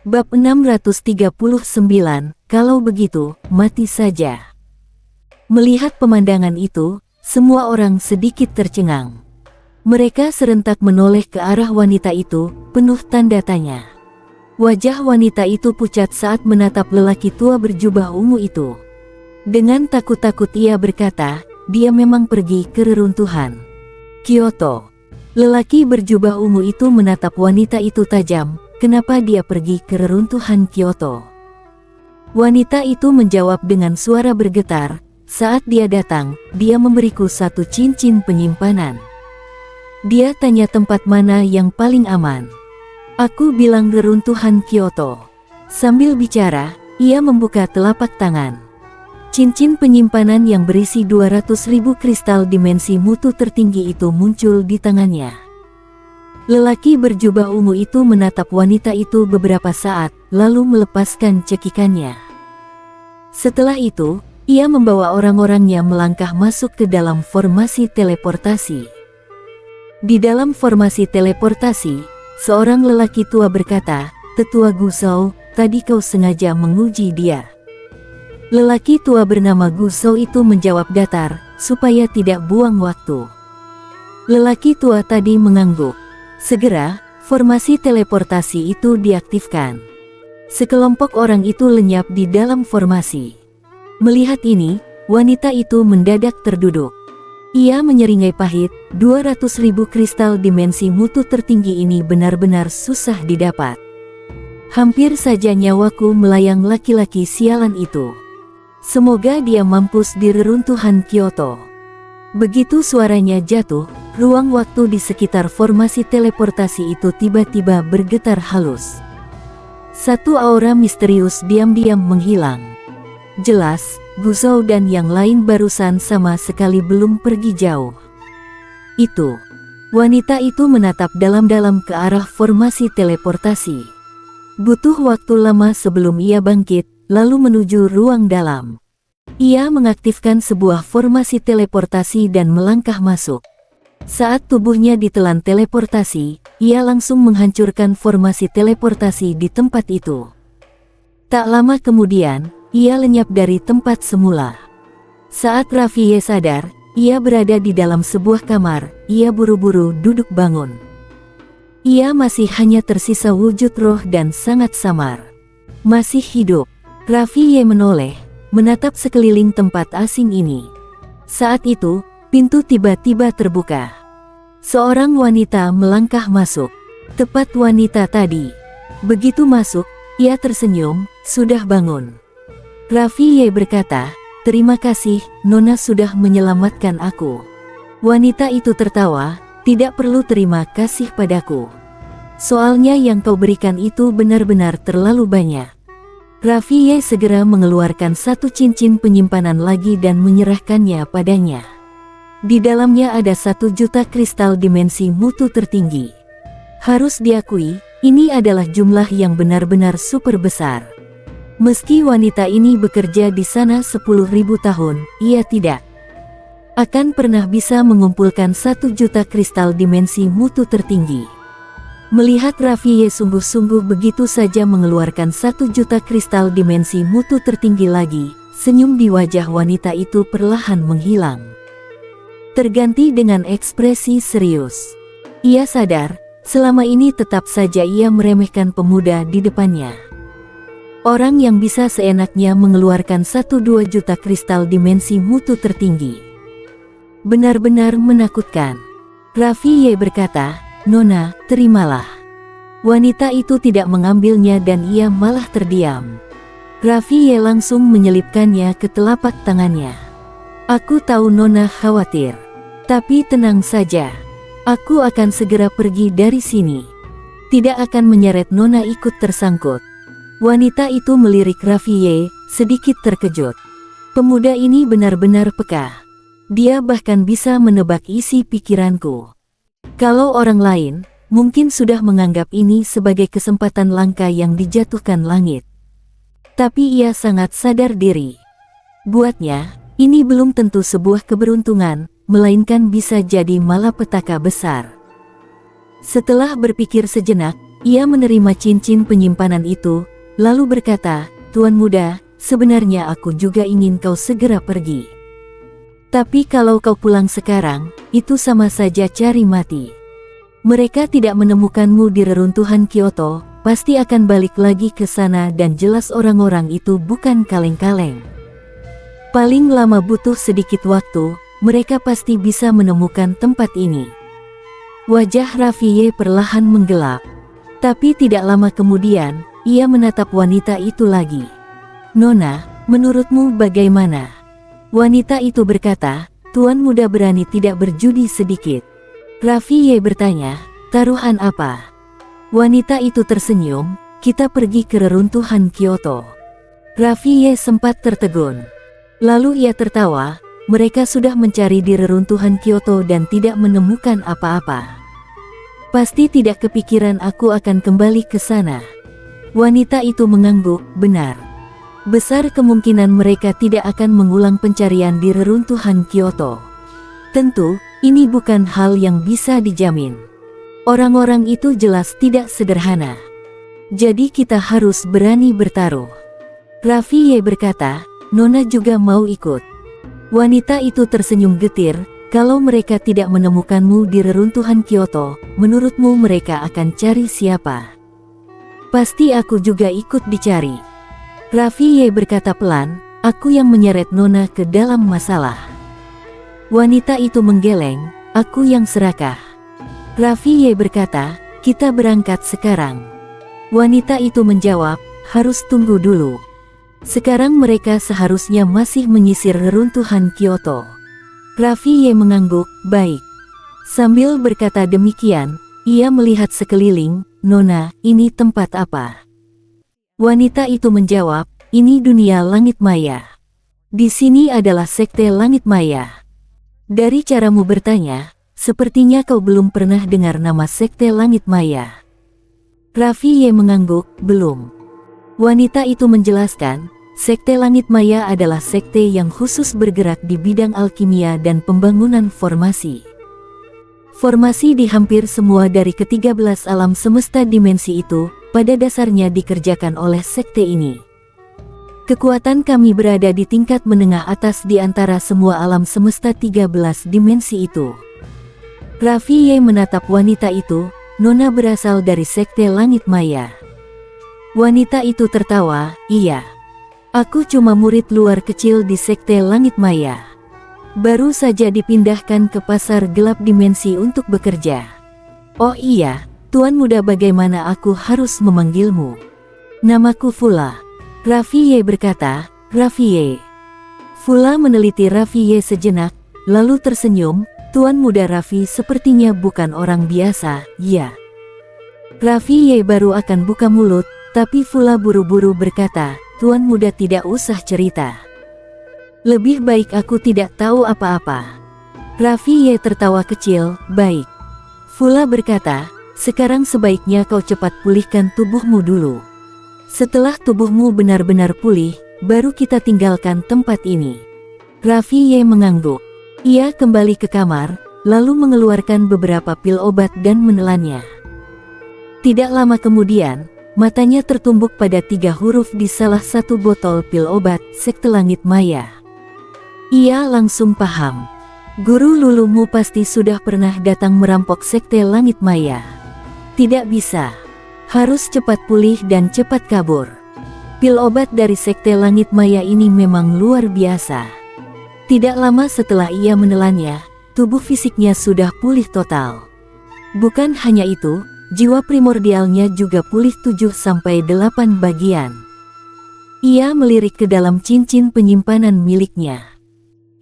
Bab 639, kalau begitu, mati saja. Melihat pemandangan itu, semua orang sedikit tercengang. Mereka serentak menoleh ke arah wanita itu, penuh tanda tanya. Wajah wanita itu pucat saat menatap lelaki tua berjubah ungu itu. Dengan takut-takut ia berkata, dia memang pergi ke reruntuhan Kyoto. Lelaki berjubah ungu itu menatap wanita itu tajam. Kenapa dia pergi ke reruntuhan Kyoto? Wanita itu menjawab dengan suara bergetar, saat dia datang, dia memberiku satu cincin penyimpanan. Dia tanya tempat mana yang paling aman. Aku bilang reruntuhan Kyoto. Sambil bicara, ia membuka telapak tangan. Cincin penyimpanan yang berisi 200.000 kristal dimensi mutu tertinggi itu muncul di tangannya. Lelaki berjubah ungu itu menatap wanita itu beberapa saat, lalu melepaskan cekikannya. Setelah itu, ia membawa orang-orangnya melangkah masuk ke dalam formasi teleportasi. Di dalam formasi teleportasi, seorang lelaki tua berkata, "Tetua Gusou, tadi kau sengaja menguji dia." Lelaki tua bernama Gusou itu menjawab datar, supaya tidak buang waktu. Lelaki tua tadi mengangguk. Segera, formasi teleportasi itu diaktifkan. Sekelompok orang itu lenyap di dalam formasi. Melihat ini, wanita itu mendadak terduduk. Ia menyeringai pahit, 200.000 kristal dimensi mutu tertinggi ini benar-benar susah didapat. Hampir saja nyawaku melayang laki-laki sialan itu. Semoga dia mampus di reruntuhan Kyoto. Begitu suaranya jatuh, ruang waktu di sekitar formasi teleportasi itu tiba-tiba bergetar halus. Satu aura misterius diam-diam menghilang. Jelas, Gusou dan yang lain barusan sama sekali belum pergi jauh. Itu. Wanita itu menatap dalam-dalam ke arah formasi teleportasi. Butuh waktu lama sebelum ia bangkit, lalu menuju ruang dalam. Ia mengaktifkan sebuah formasi teleportasi dan melangkah masuk. Saat tubuhnya ditelan teleportasi, ia langsung menghancurkan formasi teleportasi di tempat itu. Tak lama kemudian, ia lenyap dari tempat semula. Saat Rafie sadar, ia berada di dalam sebuah kamar, ia buru-buru duduk bangun. Ia masih hanya tersisa wujud roh dan sangat samar. Masih hidup. Rafie menoleh, menatap sekeliling tempat asing ini. Saat itu, pintu tiba-tiba terbuka. Seorang wanita melangkah masuk. Tepat wanita tadi. Begitu masuk, ia tersenyum, "Sudah bangun." Rafie berkata, "Terima kasih, Nona sudah menyelamatkan aku." Wanita itu tertawa, "Tidak perlu terima kasih padaku. Soalnya yang kau berikan itu benar-benar terlalu banyak." Rafie segera mengeluarkan satu cincin penyimpanan lagi dan menyerahkannya padanya. Di dalamnya ada 1.000.000 kristal dimensi mutu tertinggi. Harus diakui, ini adalah jumlah yang benar-benar super besar. Meski wanita ini bekerja di sana 10.000 tahun, ia tidak akan pernah bisa mengumpulkan 1.000.000 kristal dimensi mutu tertinggi. Melihat Rafie sungguh-sungguh begitu saja mengeluarkan 1.000.000 kristal dimensi mutu tertinggi lagi, senyum di wajah wanita itu perlahan menghilang. Terganti dengan ekspresi serius. Ia sadar, selama ini tetap saja ia meremehkan pemuda di depannya. Orang yang bisa seenaknya mengeluarkan 1-2 juta kristal dimensi mutu tertinggi. Benar-benar menakutkan. Rafie berkata, "Nona, terimalah." Wanita itu tidak mengambilnya dan ia malah terdiam. Rafie langsung menyelipkannya ke telapak tangannya. "Aku tahu Nona khawatir. Tapi tenang saja. Aku akan segera pergi dari sini. Tidak akan menyeret Nona ikut tersangkut." Wanita itu melirik Rafie, sedikit terkejut. Pemuda ini benar-benar peka. Dia bahkan bisa menebak isi pikiranku. Kalau orang lain, mungkin sudah menganggap ini sebagai kesempatan langka yang dijatuhkan langit. Tapi ia sangat sadar diri. Buatnya, ini belum tentu sebuah keberuntungan, melainkan bisa jadi malapetaka besar. Setelah berpikir sejenak, Ia menerima cincin penyimpanan itu, lalu berkata, "Tuan muda, sebenarnya aku juga ingin kau segera pergi. Tapi kalau kau pulang sekarang, itu sama saja cari mati. Mereka tidak menemukanmu di reruntuhan Kyoto, pasti akan balik lagi ke sana dan jelas orang-orang itu bukan kaleng-kaleng. Paling lama butuh sedikit waktu, mereka pasti bisa menemukan tempat ini." Wajah Rafie perlahan menggelap. Tapi tidak lama kemudian, ia menatap wanita itu lagi. "Nona, menurutmu bagaimana?" Wanita itu berkata, "Tuan muda berani tidak berjudi sedikit." Rafie bertanya, "Taruhan apa?" Wanita itu tersenyum, "Kita pergi ke reruntuhan Kyoto." Rafie sempat tertegun. Lalu ia tertawa, "Mereka sudah mencari di reruntuhan Kyoto dan tidak menemukan apa-apa. Pasti tidak kepikiran aku akan kembali ke sana." Wanita itu mengangguk, "Benar. Besar kemungkinan mereka tidak akan mengulang pencarian di reruntuhan Kyoto. Tentu, ini bukan hal yang bisa dijamin. Orang-orang itu jelas tidak sederhana. Jadi kita harus berani bertaruh." Rafie berkata, "Nona juga mau ikut?" Wanita itu tersenyum getir, "Kalau mereka tidak menemukanmu di reruntuhan Kyoto, menurutmu mereka akan cari siapa?" "Pasti aku juga ikut dicari." Rafie berkata pelan, "Aku yang menyeret Nona ke dalam masalah." Wanita itu menggeleng, "Aku yang serakah." Rafie berkata, "Kita berangkat sekarang." Wanita itu menjawab, "Harus tunggu dulu. Sekarang mereka seharusnya masih menyisir reruntuhan Kyoto." Rafie mengangguk, "Baik." Sambil berkata demikian, ia melihat sekeliling, "Nona, ini tempat apa?" Wanita itu menjawab, "Ini dunia langit maya. Di sini adalah sekte langit maya." "Dari caramu bertanya, sepertinya kau belum pernah dengar nama sekte langit maya." Rafie mengangguk, "Belum." Wanita itu menjelaskan, sekte langit maya adalah sekte yang khusus bergerak di bidang alkimia dan pembangunan formasi. Formasi di hampir semua dari ke-13 alam semesta dimensi itu, pada dasarnya dikerjakan oleh sekte ini. Kekuatan kami berada di tingkat menengah atas di antara semua alam semesta 13 dimensi itu." Rafie menatap wanita itu, "Nona berasal dari sekte langit maya?" Wanita itu tertawa, "Iya. Aku cuma murid luar kecil di sekte langit maya. Baru saja dipindahkan ke pasar gelap dimensi untuk bekerja." "Oh iya, Tuan muda, bagaimana aku harus memanggilmu?" "Namaku Fula." Rafie berkata, "Rafie." Fula meneliti Rafie sejenak, lalu tersenyum, "Tuan muda Raffi sepertinya bukan orang biasa, ya?" Rafie baru akan buka mulut, tapi Fula buru-buru berkata, "Tuan muda tidak usah cerita. Lebih baik aku tidak tahu apa-apa." Rafie tertawa kecil, "Baik." Fula berkata, "Sekarang sebaiknya kau cepat pulihkan tubuhmu dulu. Setelah tubuhmu benar-benar pulih, baru kita tinggalkan tempat ini." Rafie mengangguk. Ia kembali ke kamar, lalu mengeluarkan beberapa pil obat dan menelannya. Tidak lama kemudian, matanya tertumbuk pada 3 huruf di salah satu botol pil obat, sekte langit maya. Ia langsung paham. Guru Lulumu pasti sudah pernah datang merampok sekte langit maya. Tidak bisa. Harus cepat pulih dan cepat kabur. Pil obat dari sekte langit maya ini memang luar biasa. Tidak lama setelah ia menelannya, tubuh fisiknya sudah pulih total. Bukan hanya itu, jiwa primordialnya juga pulih 7-8 bagian. Ia melirik ke dalam cincin penyimpanan miliknya.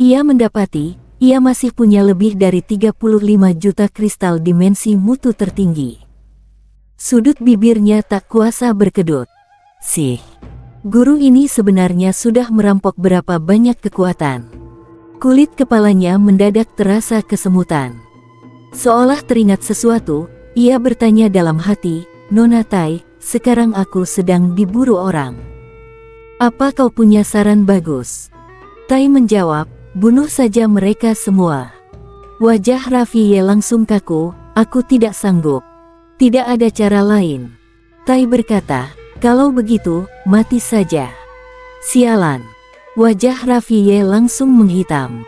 Ia mendapati, ia masih punya lebih dari 35 juta kristal dimensi mutu tertinggi. Sudut bibirnya tak kuasa berkedut. Guru ini sebenarnya sudah merampok berapa banyak kekuatan. Kulit kepalanya mendadak terasa kesemutan. Seolah teringat sesuatu, ia bertanya dalam hati, "Nona Tai, sekarang aku sedang diburu orang. Apa kau punya saran bagus?" Tai menjawab, "Bunuh saja mereka semua." Wajah Rafie langsung kaku, "Aku tidak sanggup. Tidak ada cara lain. Tai berkata, kalau begitu, mati saja. Sialan. Wajah Rafie langsung menghitam.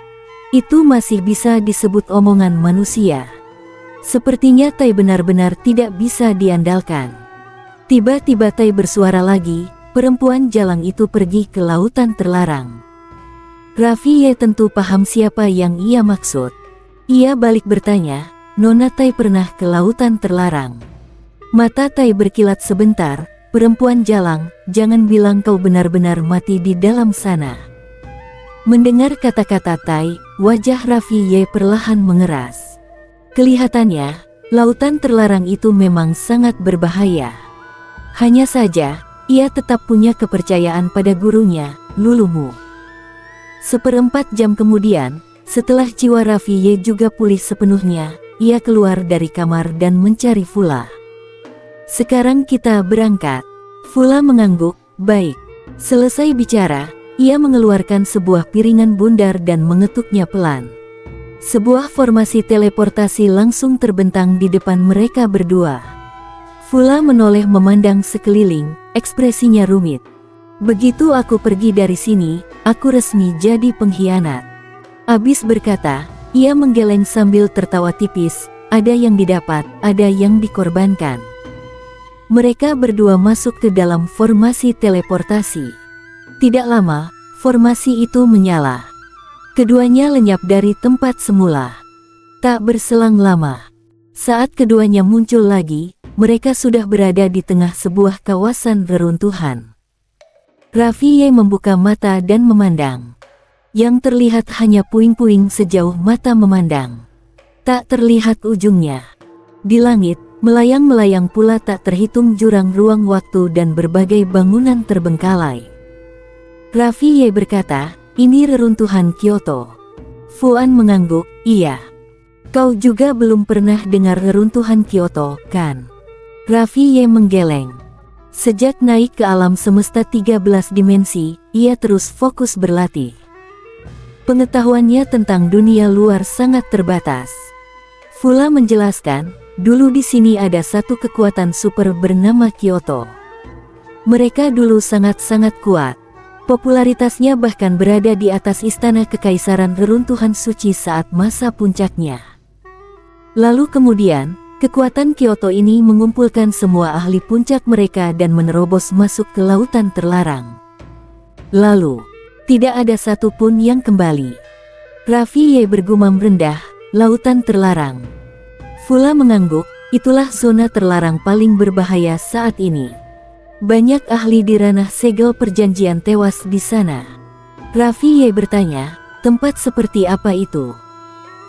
Itu masih bisa disebut omongan manusia. Sepertinya Tai benar-benar tidak bisa diandalkan. Tiba-tiba Tai bersuara lagi, perempuan jalang itu pergi ke lautan terlarang. Rafie tentu paham siapa yang ia maksud. Ia balik bertanya, Nona Tai pernah ke lautan terlarang? Mata Tai berkilat sebentar, perempuan jalang, jangan bilang kau benar-benar mati di dalam sana. Mendengar kata-kata Tai, wajah Rafie perlahan mengeras. Kelihatannya, lautan terlarang itu memang sangat berbahaya. Hanya saja, ia tetap punya kepercayaan pada gurunya, Lulumu. Seperempat jam kemudian, setelah jiwa Rafie juga pulih sepenuhnya, ia keluar dari kamar dan mencari Fula. Sekarang kita berangkat. Fula mengangguk, baik. Selesai bicara, ia mengeluarkan sebuah piringan bundar dan mengetuknya pelan. Sebuah formasi teleportasi langsung terbentang di depan mereka berdua. Fula menoleh memandang sekeliling, ekspresinya rumit. Begitu aku pergi dari sini, aku resmi jadi pengkhianat. Abis berkata, ia menggeleng sambil tertawa tipis, ada yang didapat, ada yang dikorbankan. Mereka berdua masuk ke dalam formasi teleportasi. Tidak lama, formasi itu menyala. Keduanya lenyap dari tempat semula. Tak berselang lama, saat keduanya muncul lagi, mereka sudah berada di tengah sebuah kawasan reruntuhan. Rafie membuka mata dan memandang. Yang terlihat hanya puing-puing sejauh mata memandang. Tak terlihat ujungnya. Di langit, melayang-melayang pula tak terhitung jurang ruang waktu dan berbagai bangunan terbengkalai. Rafie berkata, ini reruntuhan Kyoto. Fuan mengangguk, iya. Kau juga belum pernah dengar reruntuhan Kyoto, kan? Rafie menggeleng. Sejak naik ke alam semesta 13 dimensi, ia terus fokus berlatih. Pengetahuannya tentang dunia luar sangat terbatas. Fula menjelaskan, dulu di sini ada satu kekuatan super bernama Kyoto. Mereka dulu sangat-sangat kuat. Popularitasnya bahkan berada di atas istana kekaisaran reruntuhan suci saat masa puncaknya. Lalu kemudian, kekuatan Kyoto ini mengumpulkan semua ahli puncak mereka dan menerobos masuk ke lautan terlarang. Lalu, tidak ada satupun yang kembali. Rafie bergumam rendah, lautan terlarang. Fula mengangguk, itulah zona terlarang paling berbahaya saat ini. Banyak ahli di ranah segel perjanjian tewas di sana. Rafie bertanya, tempat seperti apa itu?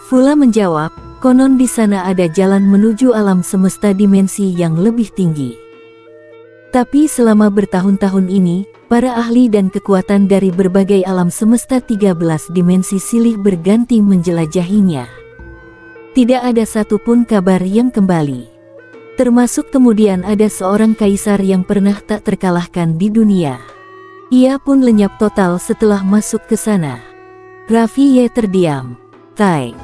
Fula menjawab, konon di sana ada jalan menuju alam semesta dimensi yang lebih tinggi. Tapi selama bertahun-tahun ini, para ahli dan kekuatan dari berbagai alam semesta 13 dimensi silih berganti menjelajahinya. Tidak ada satupun kabar yang kembali. Termasuk kemudian ada seorang kaisar yang pernah tak terkalahkan di dunia. Ia pun lenyap total setelah masuk ke sana. Rafie terdiam. Tai.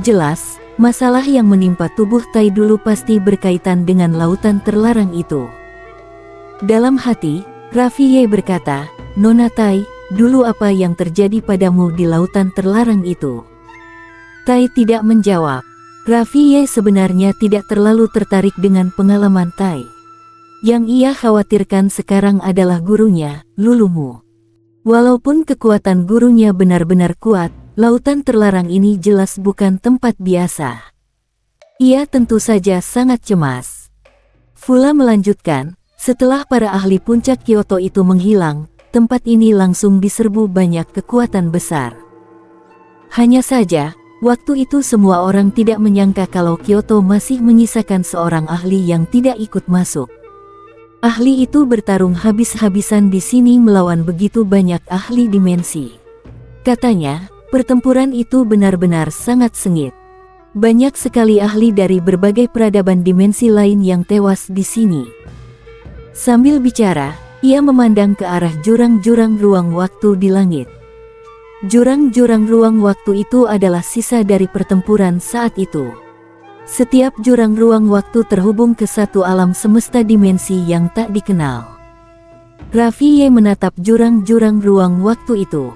Jelas, masalah yang menimpa tubuh Tai dulu pasti berkaitan dengan lautan terlarang itu. Dalam hati, Rafie berkata, Nona Tai, dulu apa yang terjadi padamu di lautan terlarang itu? Tai tidak menjawab. Rafie sebenarnya tidak terlalu tertarik dengan pengalaman Tai. Yang ia khawatirkan sekarang adalah gurunya, Lulumu. Walaupun kekuatan gurunya benar-benar kuat, lautan terlarang ini jelas bukan tempat biasa. Ia tentu saja sangat cemas. Fula melanjutkan, setelah para ahli puncak Kyoto itu menghilang, tempat ini langsung diserbu banyak kekuatan besar. Hanya saja, waktu itu semua orang tidak menyangka kalau Kyoto masih menyisakan seorang ahli yang tidak ikut masuk. Ahli itu bertarung habis-habisan di sini melawan begitu banyak ahli dimensi. Katanya, pertempuran itu benar-benar sangat sengit. Banyak sekali ahli dari berbagai peradaban dimensi lain yang tewas di sini. Sambil bicara, ia memandang ke arah jurang-jurang ruang waktu di langit. Jurang-jurang ruang waktu itu adalah sisa dari pertempuran saat itu. Setiap jurang ruang waktu terhubung ke satu alam semesta dimensi yang tak dikenal. Raffi Ye menatap jurang-jurang ruang waktu itu.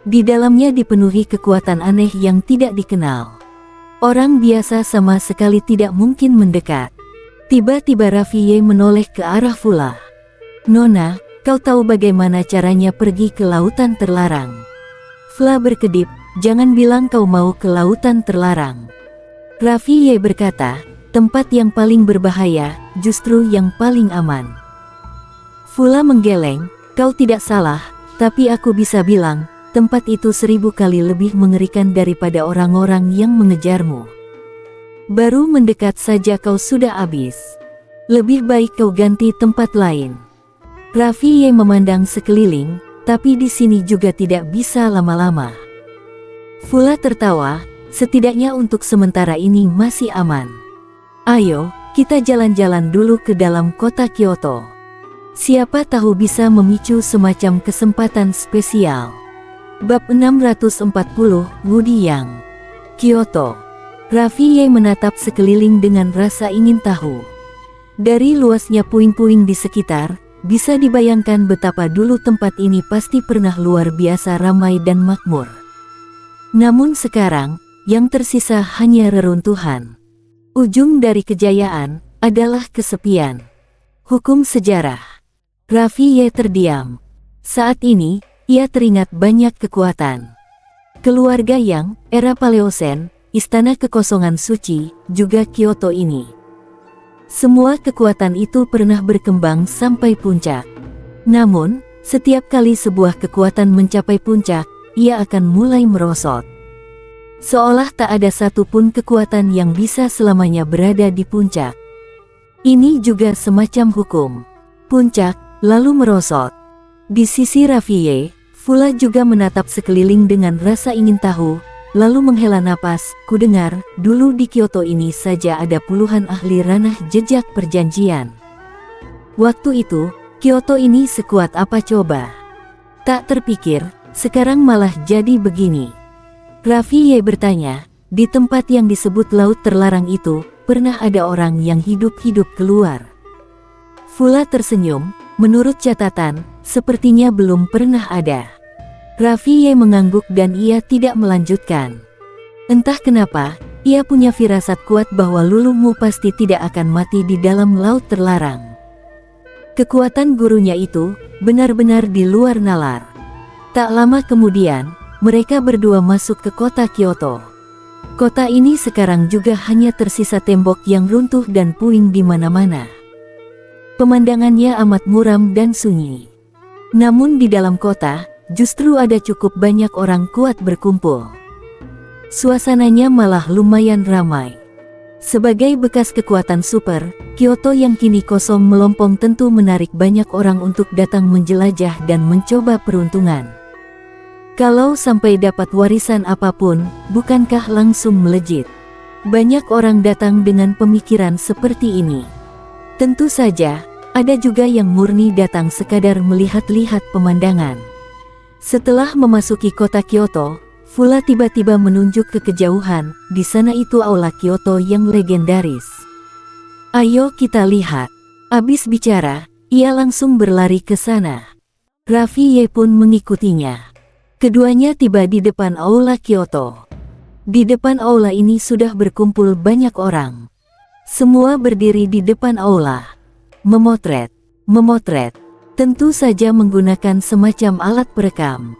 Di dalamnya dipenuhi kekuatan aneh yang tidak dikenal. Orang biasa sama sekali tidak mungkin mendekat. Tiba-tiba Raffi Ye menoleh ke arah Fula. "Nona, kau tahu bagaimana caranya pergi ke lautan terlarang?" Fula berkedip, "Jangan bilang kau mau ke lautan terlarang." Raffi Ye berkata, "Tempat yang paling berbahaya, justru yang paling aman." Fula menggeleng, "Kau tidak salah, tapi aku bisa bilang, tempat itu 1000 kali lebih mengerikan daripada orang-orang yang mengejarmu. Baru mendekat saja kau sudah habis. Lebih baik kau ganti tempat lain." Raffi Ye memandang sekeliling, tapi di sini juga tidak bisa lama-lama. Fula tertawa, "Setidaknya untuk sementara ini masih aman. Ayo, kita jalan-jalan dulu ke dalam kota Kyoto. Siapa tahu bisa memicu semacam kesempatan spesial." Bab 640, Woody Yang. Kyoto. Raffi Ye menatap sekeliling dengan rasa ingin tahu. Dari luasnya puing-puing di sekitar, bisa dibayangkan betapa dulu tempat ini pasti pernah luar biasa ramai dan makmur. Namun sekarang, yang tersisa hanya reruntuhan. Ujung dari kejayaan adalah kesepian. Hukum sejarah. Raffi Ye terdiam. Saat ini, ia teringat banyak kekuatan. Keluarga Yang, era Paleosen, Istana Kekosongan Suci, juga Kyoto ini. Semua kekuatan itu pernah berkembang sampai puncak. Namun, setiap kali sebuah kekuatan mencapai puncak, ia akan mulai merosot. Seolah tak ada satupun kekuatan yang bisa selamanya berada di puncak. Ini juga semacam hukum. Puncak, lalu merosot. Di sisi Raffi Ye, Fula juga menatap sekeliling dengan rasa ingin tahu, lalu menghela napas. "Kudengar, dulu di Kyoto ini saja ada puluhan ahli ranah jejak perjanjian. Waktu itu, Kyoto ini sekuat apa coba? Tak terpikir, sekarang malah jadi begini." Raffi Ye bertanya, "Di tempat yang disebut laut terlarang itu, pernah ada orang yang hidup-hidup keluar?" Fula tersenyum, "Menurut catatan, sepertinya belum pernah ada." Raffi Ye mengangguk dan ia tidak melanjutkan. Entah kenapa, ia punya firasat kuat bahwa Lulumu pasti tidak akan mati di dalam laut terlarang. Kekuatan gurunya itu benar-benar di luar nalar. Tak lama kemudian, mereka berdua masuk ke kota Kyoto. Kota ini sekarang juga hanya tersisa tembok yang runtuh dan puing di mana-mana. Pemandangannya amat muram dan sunyi. Namun di dalam kota, justru ada cukup banyak orang kuat berkumpul. Suasananya malah lumayan ramai. Sebagai bekas kekuatan super, Kyoto yang kini kosong melompong tentu menarik banyak orang untuk datang menjelajah dan mencoba peruntungan. Kalau sampai dapat warisan apapun, bukankah langsung melejit? Banyak orang datang dengan pemikiran seperti ini. Tentu saja, ada juga yang murni datang sekadar melihat-lihat pemandangan. Setelah memasuki kota Kyoto, Fula tiba-tiba menunjuk ke kejauhan. Di sana itu aula Kyoto yang legendaris. "Ayo kita lihat." Abis bicara, ia langsung berlari ke sana. Raffi Ye pun mengikutinya. Keduanya tiba di depan aula Kyoto. Di depan aula ini sudah berkumpul banyak orang. Semua berdiri di depan aula. Memotret. Tentu saja menggunakan semacam alat perekam.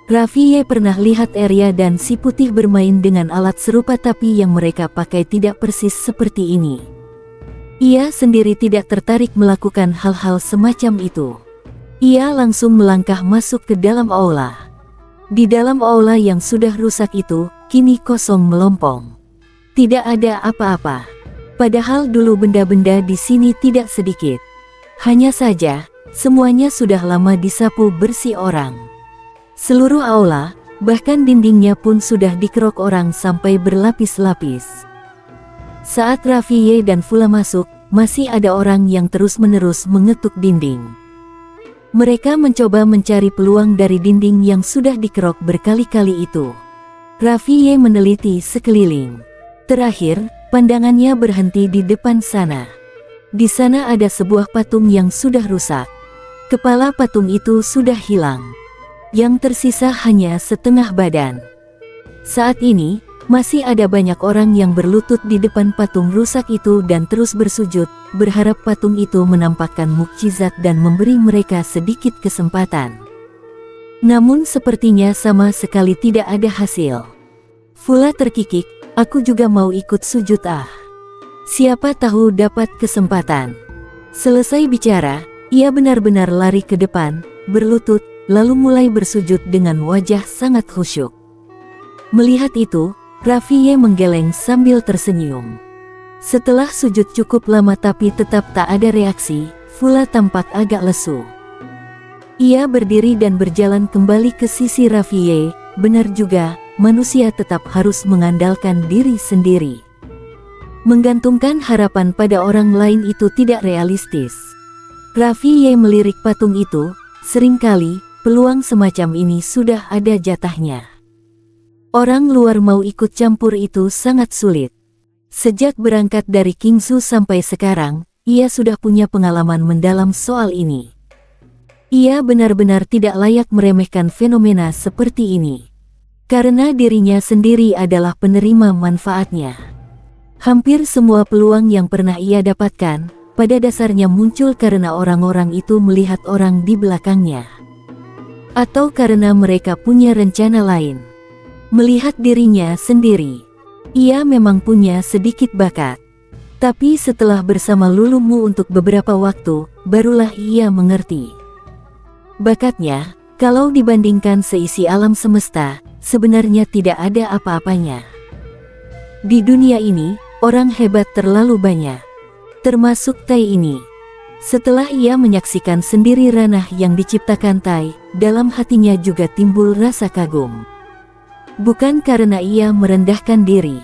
Raffi Ye pernah lihat Arya dan si putih bermain dengan alat serupa, tapi yang mereka pakai tidak persis seperti ini. Ia sendiri tidak tertarik melakukan hal-hal semacam itu. Ia langsung melangkah masuk ke dalam aula. Di dalam aula yang sudah rusak itu, kini kosong melompong. Tidak ada apa-apa. Padahal dulu benda-benda di sini tidak sedikit. Hanya saja, semuanya sudah lama disapu bersih orang. Seluruh aula, bahkan dindingnya pun sudah dikerok orang sampai berlapis-lapis. Saat Raffi Ye dan Fula masuk, masih ada orang yang terus-menerus mengetuk dinding. Mereka mencoba mencari peluang dari dinding yang sudah dikerok berkali-kali itu. Raffi Ye meneliti sekeliling. Terakhir, Pandangannya berhenti di depan sana. Di sana ada sebuah patung yang sudah rusak. Kepala patung itu sudah hilang. Yang tersisa hanya setengah badan. Saat ini, masih ada banyak orang yang berlutut di depan patung rusak itu dan terus bersujud, berharap patung itu menampakkan mukjizat dan memberi mereka sedikit kesempatan. Namun sepertinya sama sekali tidak ada hasil. Fula terkikik, aku juga mau ikut sujud ah. Siapa tahu dapat kesempatan. Selesai bicara, ia benar-benar lari ke depan, berlutut, lalu mulai bersujud dengan wajah sangat khusyuk. Melihat itu, Rafie menggeleng sambil tersenyum. Setelah sujud cukup lama tapi tetap tak ada reaksi, Fula tampak agak lesu. Ia berdiri dan berjalan kembali ke sisi Rafie. Benar juga, manusia tetap harus mengandalkan diri sendiri. Menggantungkan harapan pada orang lain itu tidak realistis. Rafie melirik patung itu, seringkali peluang semacam ini sudah ada jatahnya. Orang luar mau ikut campur itu sangat sulit. Sejak berangkat dari Qingzhou sampai sekarang, ia sudah punya pengalaman mendalam soal ini. Ia benar-benar tidak layak meremehkan fenomena seperti ini. Karena dirinya sendiri adalah penerima manfaatnya. Hampir semua peluang yang pernah ia dapatkan, pada dasarnya muncul karena orang-orang itu melihat orang di belakangnya. Atau karena mereka punya rencana lain. Melihat dirinya sendiri, ia memang punya sedikit bakat. Tapi setelah bersama Lulumu untuk beberapa waktu, barulah ia mengerti. Bakatnya, kalau dibandingkan seisi alam semesta, sebenarnya tidak ada apa-apanya. Di dunia ini, orang hebat terlalu banyak. Termasuk Tai ini. Setelah ia menyaksikan sendiri ranah yang diciptakan Tai, dalam hatinya juga timbul rasa kagum. Bukan karena ia merendahkan diri.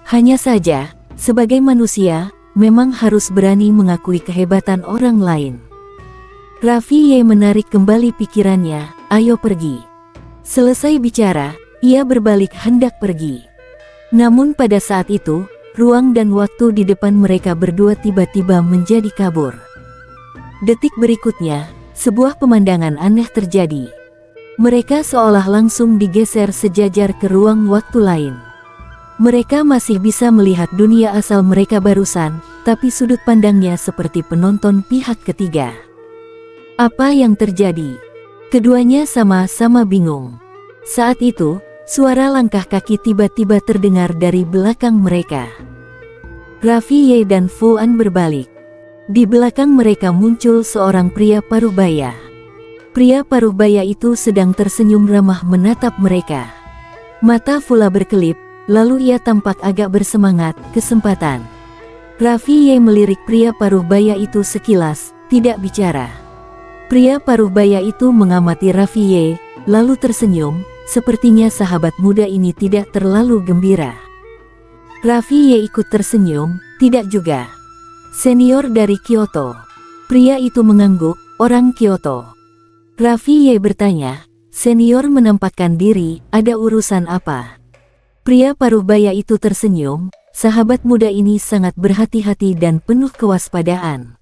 Hanya saja, sebagai manusia, memang harus berani mengakui kehebatan orang lain. Rafie menarik kembali pikirannya, ayo pergi. Selesai bicara, ia berbalik hendak pergi. Namun pada saat itu, ruang dan waktu di depan mereka berdua tiba-tiba menjadi kabur. Detik berikutnya, sebuah pemandangan aneh terjadi. Mereka seolah langsung digeser sejajar ke ruang waktu lain. Mereka masih bisa melihat dunia asal mereka barusan, tapi sudut pandangnya seperti penonton pihak ketiga. Apa yang terjadi? Keduanya sama-sama bingung. Saat itu, suara langkah kaki tiba-tiba terdengar dari belakang mereka. Rafie dan Fuan berbalik. Di belakang mereka muncul seorang pria parubaya. Pria parubaya itu sedang tersenyum ramah menatap mereka. Mata Fula berkelip, lalu ia tampak agak bersemangat, kesempatan. Rafie melirik pria parubaya itu sekilas, tidak bicara. Pria parubaya itu mengamati Rafie, lalu tersenyum, sepertinya sahabat muda ini tidak terlalu gembira. Rafie ikut tersenyum, tidak juga. Senior dari Kyoto. Pria itu mengangguk, orang Kyoto. Rafie bertanya, senior menampakkan diri, ada urusan apa? Pria parubaya itu tersenyum, sahabat muda ini sangat berhati-hati dan penuh kewaspadaan.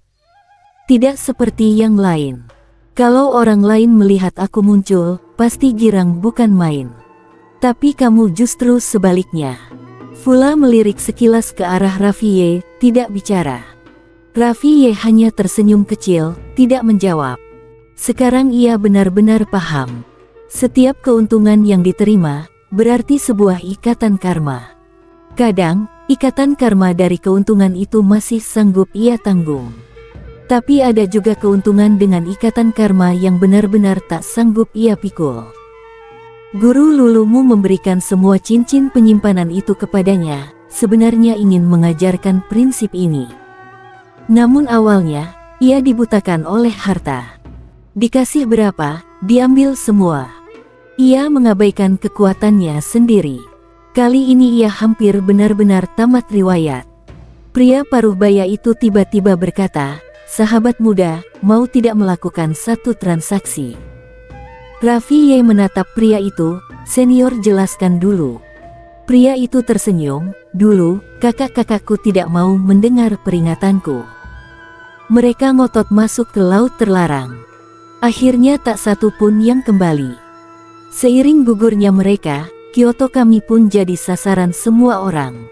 Tidak seperti yang lain. Kalau orang lain melihat aku muncul, pasti girang bukan main. Tapi kamu justru sebaliknya. Fula melirik sekilas ke arah Rafie, tidak bicara. Rafie hanya tersenyum kecil, tidak menjawab. Sekarang ia benar-benar paham. Setiap keuntungan yang diterima, berarti sebuah ikatan karma. Kadang, ikatan karma dari keuntungan itu masih sanggup ia tanggung. Tapi ada juga keuntungan dengan ikatan karma yang benar-benar tak sanggup ia pikul. Guru Lulumu memberikan semua cincin penyimpanan itu kepadanya, sebenarnya ingin mengajarkan prinsip ini. Namun awalnya, ia dibutakan oleh harta. Dikasih berapa, diambil semua. Ia mengabaikan kekuatannya sendiri. Kali ini ia hampir benar-benar tamat riwayat. Pria parubaya itu tiba-tiba berkata, sahabat muda, mau tidak melakukan satu transaksi? Rafie menatap pria itu, senior jelaskan dulu. Pria itu tersenyum, dulu, kakak-kakakku tidak mau mendengar peringatanku. Mereka ngotot masuk ke laut terlarang. Akhirnya tak satu pun yang kembali. Seiring gugurnya mereka, Kyoto kami pun jadi sasaran semua orang.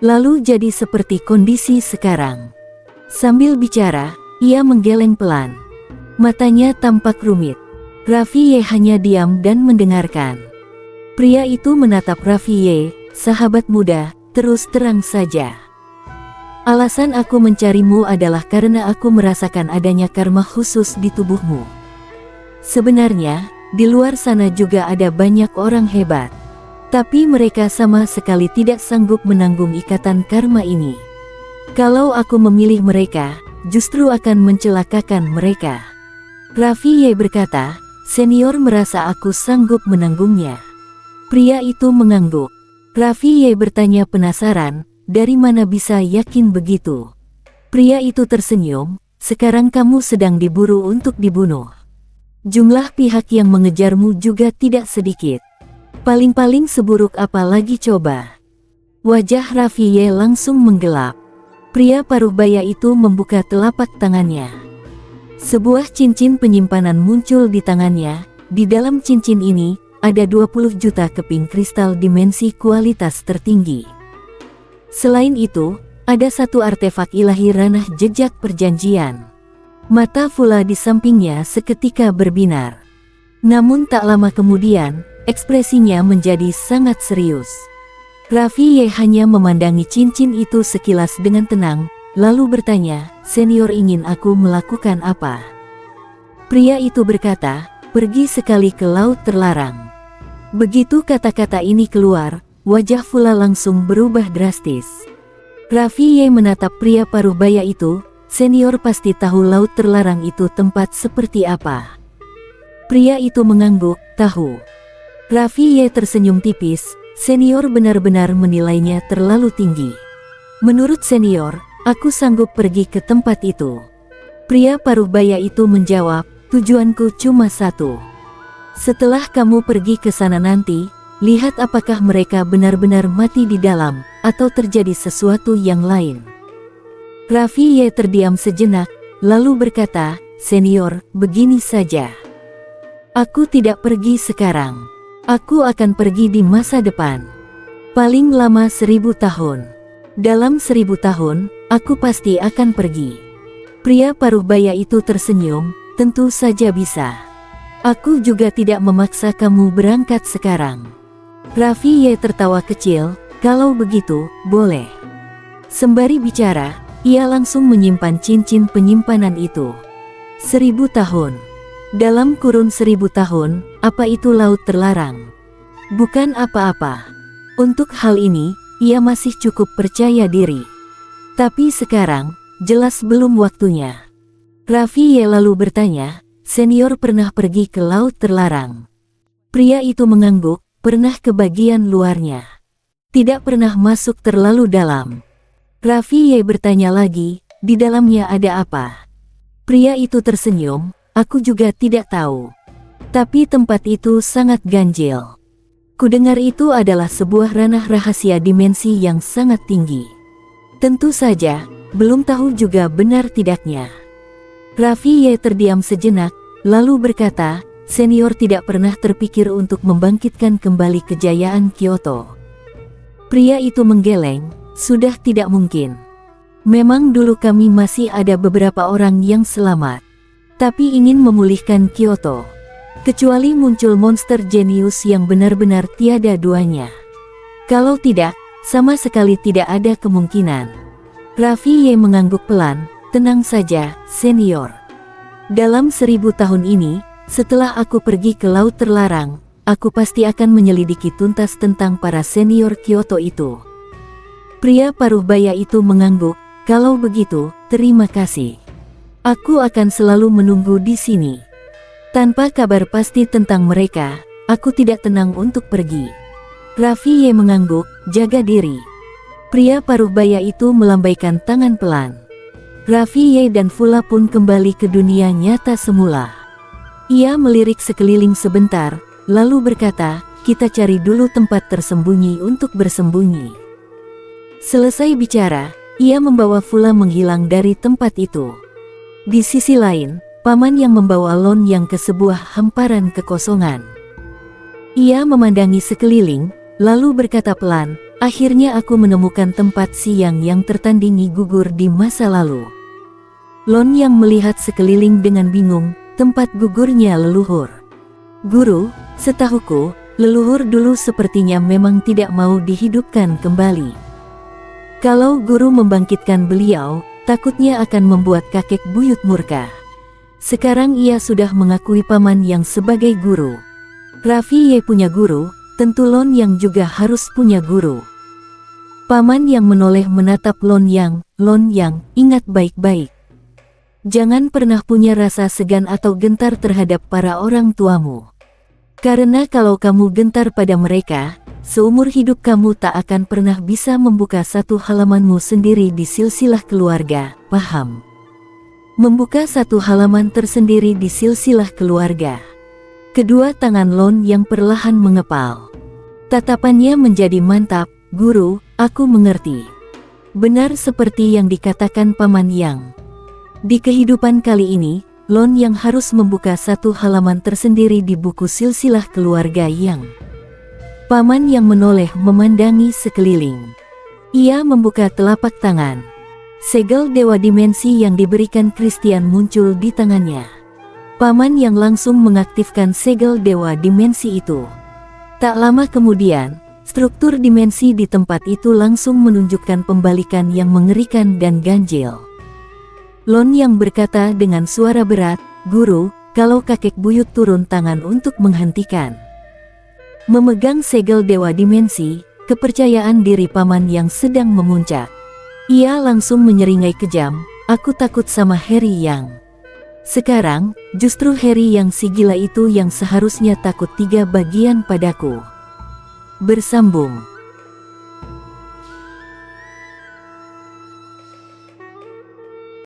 Lalu jadi seperti kondisi sekarang. Sambil bicara, ia menggeleng pelan. Matanya tampak rumit. Raffi Ye hanya diam dan mendengarkan. Pria itu menatap Raffi Ye, sahabat muda, terus terang saja. Alasan aku mencarimu adalah karena aku merasakan adanya karma khusus di tubuhmu. Sebenarnya, di luar sana juga ada banyak orang hebat. Tapi mereka sama sekali tidak sanggup menanggung ikatan karma ini. Kalau aku memilih mereka, justru akan mencelakakan mereka. Raffi Ye berkata, senior merasa aku sanggup menanggungnya. Pria itu mengangguk. Raffi Ye bertanya penasaran, dari mana bisa yakin begitu? Pria itu tersenyum, sekarang kamu sedang diburu untuk dibunuh. Jumlah pihak yang mengejarmu juga tidak sedikit. Paling-paling seburuk apa lagi coba? Wajah Raffi Ye langsung menggelap. Pria paruh baya itu membuka telapak tangannya. Sebuah cincin penyimpanan muncul di tangannya. Di dalam cincin ini, ada 20 juta keping kristal dimensi kualitas tertinggi. Selain itu, ada satu artefak ilahi ranah jejak perjanjian. Mata Fula di sampingnya seketika berbinar. Namun tak lama kemudian, ekspresinya menjadi sangat serius. Raffi Ye hanya memandangi cincin itu sekilas dengan tenang, lalu bertanya, senior ingin aku melakukan apa? Pria itu berkata, pergi sekali ke laut terlarang. Begitu kata-kata ini keluar, wajah Fula langsung berubah drastis. Raffi Ye menatap pria paruh baya itu, senior pasti tahu laut terlarang itu tempat seperti apa. Pria itu mengangguk, tahu. Raffi Ye tersenyum tipis, senior benar-benar menilainya terlalu tinggi. Menurut senior, aku sanggup pergi ke tempat itu. Pria paruh baya itu menjawab, tujuanku cuma satu. Setelah kamu pergi ke sana nanti, lihat apakah mereka benar-benar mati di dalam, atau terjadi sesuatu yang lain. Raffi Ye terdiam sejenak, lalu berkata, senior, begini saja. Aku tidak pergi sekarang. Aku akan pergi di masa depan. Paling lama 1000 tahun. Dalam 1000 tahun, aku pasti akan pergi. Pria paruh baya itu tersenyum, tentu saja bisa. Aku juga tidak memaksa kamu berangkat sekarang. Raffi Ye tertawa kecil, kalau begitu, boleh. Sembari bicara, ia langsung menyimpan cincin penyimpanan itu. 1000 tahun. Dalam kurun 1000 tahun, apa itu laut terlarang? Bukan apa-apa. Untuk hal ini, ia masih cukup percaya diri. Tapi sekarang, jelas belum waktunya. Raffi Ye lalu bertanya, senior pernah pergi ke laut terlarang? Pria itu mengangguk, pernah ke bagian luarnya. Tidak pernah masuk terlalu dalam. Raffi Ye bertanya lagi, di dalamnya ada apa? Pria itu tersenyum, aku juga tidak tahu. Tapi tempat itu sangat ganjil. Kudengar itu adalah sebuah ranah rahasia dimensi yang sangat tinggi. Tentu saja, belum tahu juga benar tidaknya. Raffi Ye terdiam sejenak, lalu berkata, senior tidak pernah terpikir untuk membangkitkan kembali kejayaan Kyoto. Pria itu menggeleng, sudah tidak mungkin. Memang dulu kami masih ada beberapa orang yang selamat. Tapi ingin memulihkan Kyoto. Kecuali muncul monster jenius yang benar-benar tiada duanya. Kalau tidak, sama sekali tidak ada kemungkinan. Raffi Ye mengangguk pelan, tenang saja, senior. Dalam 1000 tahun ini, setelah aku pergi ke laut terlarang, aku pasti akan menyelidiki tuntas tentang para senior Kyoto itu. Pria paruh baya itu mengangguk, kalau begitu, terima kasih. Aku akan selalu menunggu di sini. Tanpa kabar pasti tentang mereka, aku tidak tenang untuk pergi. Raffi Ye mengangguk, jaga diri. Pria paruh baya itu melambaikan tangan pelan. Raffi Ye dan Fula pun kembali ke dunia nyata semula. Ia melirik sekeliling sebentar, lalu berkata, kita cari dulu tempat tersembunyi untuk bersembunyi. Selesai bicara, ia membawa Fula menghilang dari tempat itu. Di sisi lain, paman yang membawa Lon Yang ke sebuah hamparan kekosongan. Ia memandangi sekeliling, lalu berkata pelan, akhirnya aku menemukan tempat siang yang tertandingi gugur di masa lalu. Lon Yang melihat sekeliling dengan bingung, tempat gugurnya leluhur. Guru, setahuku, leluhur dulu sepertinya memang tidak mau dihidupkan kembali. Kalau guru membangkitkan beliau, takutnya akan membuat kakek buyut murka. Sekarang ia sudah mengakui paman yang sebagai guru. Raffi Ye punya guru, tentu Lon Yang juga harus punya guru. Paman yang menoleh menatap Lon Yang, ingat baik-baik. Jangan pernah punya rasa segan atau gentar terhadap para orang tuamu. Karena kalau kamu gentar pada mereka, seumur hidup kamu tak akan pernah bisa membuka satu halamanmu sendiri di silsilah keluarga, paham? Membuka satu halaman tersendiri di silsilah keluarga. Kedua tangan Lon Yang perlahan mengepal. Tatapannya menjadi mantap, guru, aku mengerti. Benar seperti yang dikatakan Paman Yang. Di kehidupan kali ini, Lon Yang harus membuka satu halaman tersendiri di buku silsilah keluarga Yang. Paman Yang menoleh memandangi sekeliling. Ia membuka telapak tangan. Segel dewa dimensi yang diberikan Christian muncul di tangannya. Paman Yang langsung mengaktifkan segel dewa dimensi itu. Tak lama kemudian, struktur dimensi di tempat itu langsung menunjukkan pembalikan yang mengerikan dan ganjil. Lon Yang berkata dengan suara berat, guru, kalau kakek buyut turun tangan untuk menghentikan. Memegang segel dewa dimensi, kepercayaan diri paman yang sedang memuncak. Ia langsung menyeringai kejam, aku takut sama Harry Yang. Sekarang, justru Harry Yang si gila itu yang seharusnya takut 3 bagian padaku. Bersambung.